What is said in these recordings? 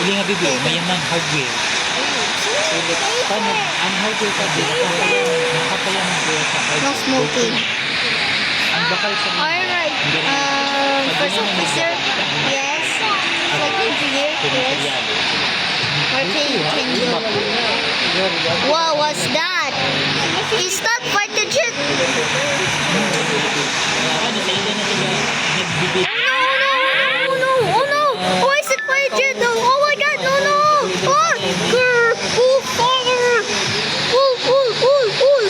Hindi nga bibi, mayaman hardware. Paano? Ang hardware kasi, nakapayaman ko sa No hardware. smoking. Ang bakal sa Alright. First officer. Yes. Second engineer. Yes. Fourteen engineer. What was that? Is that fighter jet? Ano, sa ila na sila nagbibi. Oh no! Oh no! Why is it fighter jet? No! Oh my God! No! No! Oh! Grr! Oh! Fire! Oh! Oh! Oh! Oh! Oh!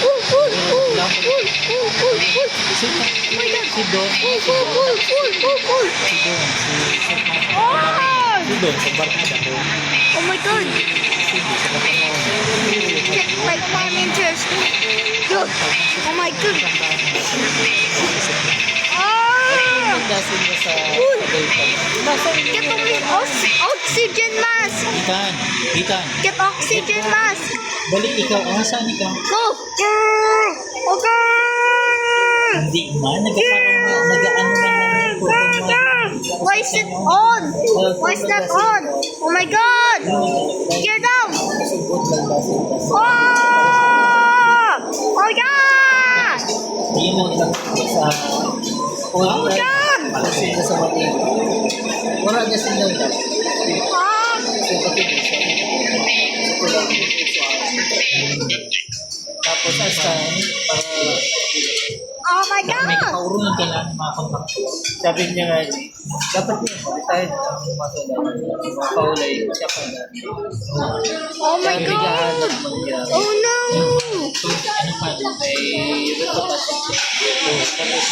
Oh! Oh! Oh! Oh! Oh! Si Don, Oh! Oh! Oh! Oh! Oh! Oh! si Don, Oh! si Don, sa barkada ko. Oh my God! Sige, sa barkada Check like 5 meters. Look. Oh my God. Ah! Dasin ka sa Uy! Dasin Get oxygen mask. Ikan, Ikan. Get oxygen mask. Balik ikaw, saan ikaw? Go. Okay. Hindi man, nag-ano man Why is it on? Why is that on? Oh my God. Gear down. Oh! Oh my God. Hindi mo sa Oh my God. Kasi sa mga wala na sila Ah! tapos sa Oh my may God. kaurunan kailangan ng mga kontak. Sabi niya nga, dapat yun, tayo mga kaulay, siya pa na. Oh my God. Oh no. Ano pa, may reputation. Tapos,